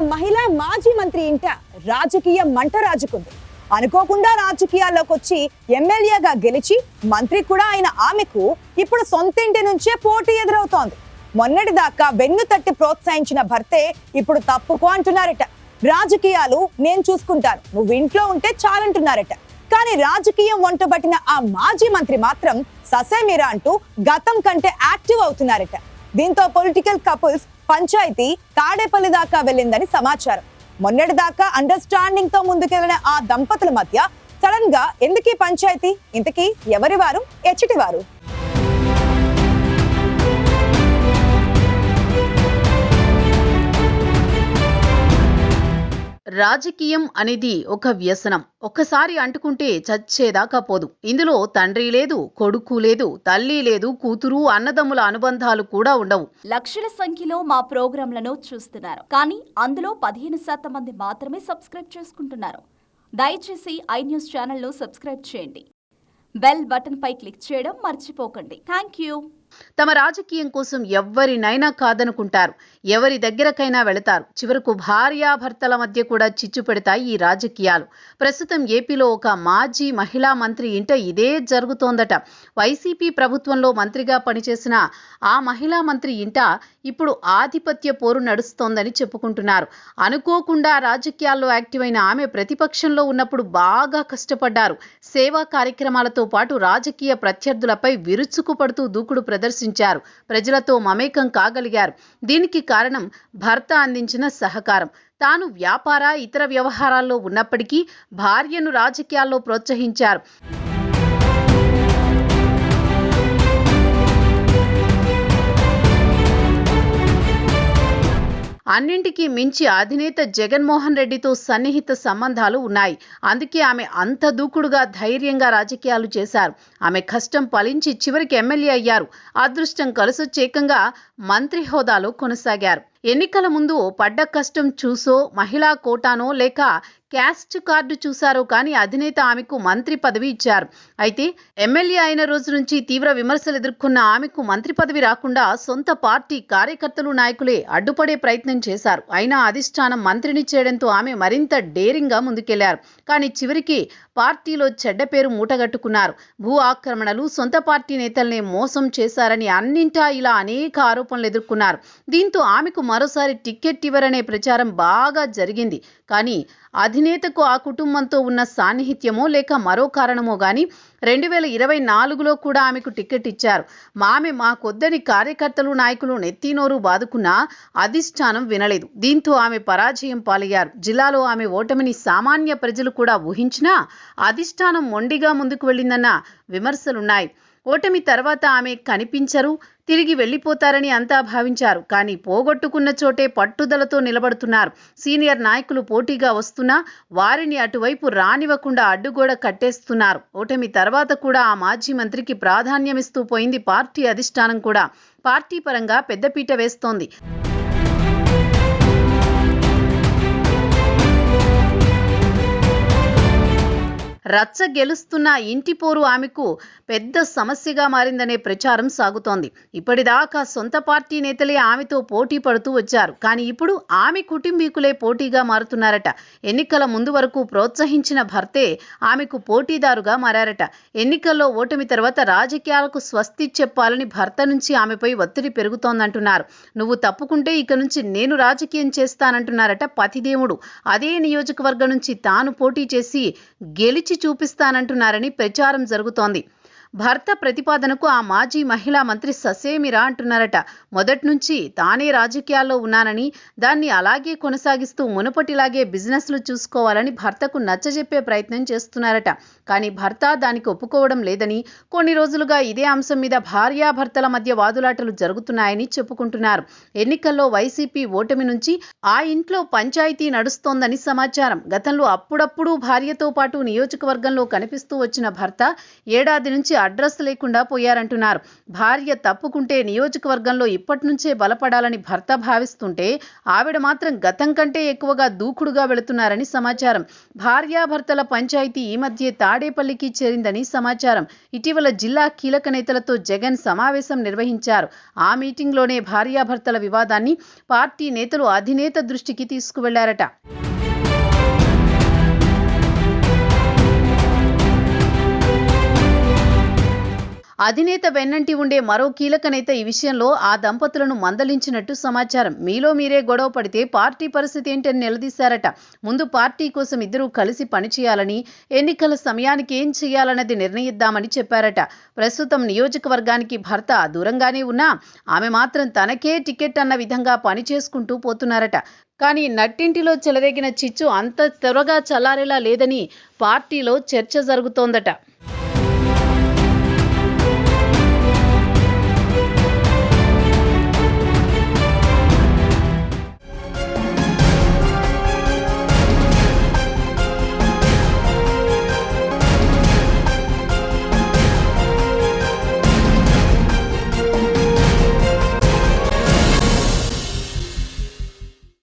మహిళా మాజీ మంత్రి ఇంట రాజకీయ మంట రాజుకుంది. అనుకోకుండా రాజకీయాల్లోకి వచ్చి ఎమ్మెల్యేగా గెలిచి మంత్రి కూడా అయిన ఆమెకు ఇప్పుడు సొంత ఇంటి నుంచే పోటీ ఎదురవుతోంది. మొన్నటి దాకా వెన్ను తట్టి ప్రోత్సహించిన భర్తే ఇప్పుడు తప్పుకో అంటున్నారట. రాజకీయాలు నేను చూసుకుంటాను, నువ్వు ఇంట్లో ఉంటే చాలంటున్నారట. కానీ రాజకీయం వంటబట్టిన ఆ మాజీ మంత్రి మాత్రం ససేమిరా అంటూ గతం కంటే యాక్టివ్ అవుతున్నారట. దీంతో పొలిటికల్ కపుల్స్ పంచాయతీ తాడేపల్లి దాకా వెళ్ళిందని సమాచారం. మొన్నటి దాకా అండర్స్టాండింగ్ తో ముందుకెళ్లిన ఆ దంపతుల మధ్య సడన్ గా ఎందుకీ పంచాయతీ? ఇంతకీ ఎవరి వారు, ఎచ్చటి వారు? రాజకీయం అనేది ఒక వ్యసనం. ఒక్కసారి అంటుకుంటే చచ్చేదాకా పోదు. ఇందులో తండ్రి లేదు, కొడుకు లేదు, తల్లి లేదు, కూతురు, అన్నదమ్ముల అనుబంధాలు కూడా ఉండవు. లక్షల సంఖ్యలో మా ప్రోగ్రాంలను చూస్తున్నారు, కానీ అందులో 15% మంది మాత్రమే సబ్స్క్రైబ్ చేసుకుంటున్నారు. దయచేసి iNews ఛానల్ను సబ్స్క్రైబ్ చేయండి. బెల్ బటన్ పై క్లిక్ చేయడం మర్చిపోకండి. Thank you. తమ రాజకీయం కోసం ఎవరినైనా కాదనుకుంటారు, ఎవరి దగ్గరకైనా వెళతారు. చివరకు భార్యాభర్తల మధ్య కూడా చిచ్చు పెడతాయి ఈ రాజకీయాలు. ప్రస్తుతం ఏపీలో ఒక మాజీ మహిళా మంత్రి ఇంట ఇదే జరుగుతోందట. వైసీపీ ప్రభుత్వంలో మంత్రిగా పనిచేసిన ఆ మహిళా మంత్రి ఇంట ఇప్పుడు ఆధిపత్య పోరు నడుస్తోందని చెప్పుకుంటున్నారు. అనుకోకుండా రాజకీయాల్లో యాక్టివ్ అయిన ఆమె ప్రతిపక్షంలో ఉన్నప్పుడు బాగా కష్టపడ్డారు. సేవా కార్యక్రమాలతో పాటు రాజకీయ ప్రత్యర్థులపై విరుచుకుపడుతూ దూకుడు ప్రదర్శించారు. ప్రజలతో మమేకం కాగలిగారు. దీనికి కారణం భర్త అందించిన సహకారం. తాను వ్యాపార ఇతర వ్యవహారాల్లో ఉన్నప్పటికీ భార్యను రాజకీయాల్లో ప్రోత్సహించారు. అన్నింటికీ మించి అధినేత జగన్మోహన్ రెడ్డితో సన్నిహిత సంబంధాలు ఉన్నాయి. అందుకే ఆమె అంత దూకుడుగా ధైర్యంగా రాజకీయాలు చేశారు. ఆమె కష్టం ఫలించి చివరికి ఎమ్మెల్యే అయ్యారు. అదృష్టం కలిసొచ్చేకంగా మంత్రి హోదాలో కొనసాగారు. ఎన్నికల ముందు పడ్డ కష్టం చూసో, మహిళా కోటానో లేక క్యాస్ట్ కార్డు చూశారో కానీ అధినేత ఆమెకు మంత్రి పదవి ఇచ్చారు. అయితే ఎమ్మెల్యే అయిన రోజు నుంచి తీవ్ర విమర్శలు ఎదుర్కొన్న ఆమెకు మంత్రి పదవి రాకుండా సొంత పార్టీ కార్యకర్తలు, నాయకులే అడ్డుపడే ప్రయత్నం చేశారు. అయినా అధిష్టానం మంత్రిని చేయడంతో ఆమె మరింత డేరింగ్గా ముందుకెళ్లారు. కానీ చివరికి పార్టీలో చెడ్డ పేరు మూటగట్టుకున్నారు. భూ ఆక్రమణలు, సొంత పార్టీ నేతల్నే మోసం చేశారని అన్నింటా ఇలా అనేక ఆరోపణలు ఎదుర్కొన్నారు. దీంతో ఆమెకు మరోసారి టికెట్ ఇవ్వరనే ప్రచారం బాగా జరిగింది. కానీ అధినేతకు ఆ కుటుంబంతో ఉన్న సాన్నిహిత్యమో లేక మరో కారణమో గాని 2024లో కూడా ఆమెకు టికెట్ ఇచ్చారు. ఆమె మాకొద్దని కార్యకర్తలు, నాయకులు నెత్తినోరు బాదుకున్నా అధిష్టానం వినలేదు. దీంతో ఆమె పరాజయం పాలయ్యారు. జిల్లాలో ఆమె ఓటమిని సామాన్య ప్రజలు కూడా ఊహించినా అధిష్టానం మొండిగా ముందుకు వెళ్ళిందన్న విమర్శలున్నాయి. ఓటమి తర్వాత ఆమె కనిపించరు, తిరిగి వెళ్లిపోతారని అంతా భావించారు. కానీ పోగొట్టుకున్న చోటే పట్టుదలతో నిలబడుతున్నారు. సీనియర్ నాయకులు పోటీగా వస్తున్నా వారిని అటువైపు రానివ్వకుండా అడ్డుగోడ కట్టేస్తున్నారు. ఓటమి తర్వాత కూడా ఆ మాజీ మంత్రికి ప్రాధాన్యమిస్తూ పోయింది పార్టీ అధిష్టానం కూడా. పార్టీ పరంగా పెద్దపీట వేస్తోంది. రచ్చ గెలుస్తున్న ఇంటి పోరు ఆమెకు పెద్ద సమస్యగా మారిందనే ప్రచారం సాగుతోంది. ఇప్పటిదాకా సొంత పార్టీ నేతలే ఆమెతో పోటీ పడుతూ వచ్చారు. కానీ ఇప్పుడు ఆమె కుటుంబీకులే పోటీగా మారుతున్నారట. ఎన్నికల ముందు వరకు ప్రోత్సహించిన భర్తే ఆమెకు పోటీదారుగా మారారట. ఎన్నికల్లో ఓటమి తర్వాత రాజకీయాలకు స్వస్తి చెప్పాలని భర్త నుంచి ఆమెపై ఒత్తిడి పెరుగుతోందంటున్నారు. నువ్వు తప్పుకుంటే ఇక నుంచి నేను రాజకీయం చేస్తానంటున్నారట పతిదేవుడు. అదే నియోజకవర్గం నుంచి తాను పోటీ చేసి గెలిచి చూపిస్తానంటున్నారని ప్రచారం జరుగుతోంది. భర్త ప్రతిపాదనకు ఆ మాజీ మహిళా మంత్రి ససేమిరా అంటున్నారట. మొదటి నుంచి తానే రాజకీయాల్లో ఉన్నానని, దాన్ని అలాగే కొనసాగిస్తూ మునుపటిలాగే బిజినెస్లు చూసుకోవాలని భర్తకు నచ్చజెప్పే ప్రయత్నం చేస్తున్నారట. కానీ భర్త దానికి ఒప్పుకోవడం లేదని, కొన్ని రోజులుగా ఇదే అంశం మీద భార్యాభర్తల మధ్య వాదులాటలు జరుగుతున్నాయని చెప్పుకుంటున్నారు. ఎన్నికల్లో వైసీపీ ఓటమి నుంచి ఆ ఇంట్లో పంచాయతీ నడుస్తోందని సమాచారం. గతంలో అప్పుడప్పుడు భార్యతో పాటు నియోజకవర్గంలో కనిపిస్తూ వచ్చిన భర్త ఏడాది నుంచి అడ్రస్ లేకుండా పోయారంటున్నారు. భార్య తప్పుకుంటే నియోజకవర్గంలో ఇప్పటి నుంచే బలపడాలని భర్త భావిస్తుంటే ఆవిడ మాత్రం గతం కంటే ఎక్కువగా దూకుడుగా వెళుతున్నారని సమాచారం. భార్యాభర్తల పంచాయతీ ఈ మధ్య తాడేపల్లికి చేరిందని సమాచారం. ఇటీవల జిల్లా కీలక నేతలతో జగన్ సమావేశం నిర్వహించారు. ఆ మీటింగ్లోనే భార్యాభర్తల వివాదాన్ని పార్టీ నేతలు అధినేత దృష్టికి తీసుకువెళ్లారట. అధినేత వెన్నంటి ఉండే మరో కీలక నేత ఈ విషయంలో ఆ దంపతులను మందలించినట్టు సమాచారం. మీలో మీరే గొడవ పడితే పార్టీ పరిస్థితి ఏంటని నిలదీశారట. ముందు పార్టీ కోసం ఇద్దరూ కలిసి పనిచేయాలని, ఎన్నికల సమయానికి ఏం చేయాలన్నది నిర్ణయిద్దామని చెప్పారట. ప్రస్తుతం నియోజకవర్గానికి భర్త దూరంగానే ఉన్నా ఆమె మాత్రం తనకే టికెట్ అన్న విధంగా పనిచేసుకుంటూ పోతున్నారట. కానీ నట్టింటిలో చెలరేగిన చిచ్చు అంత త్వరగా చల్లారేలా లేదని పార్టీలో చర్చ జరుగుతోందట.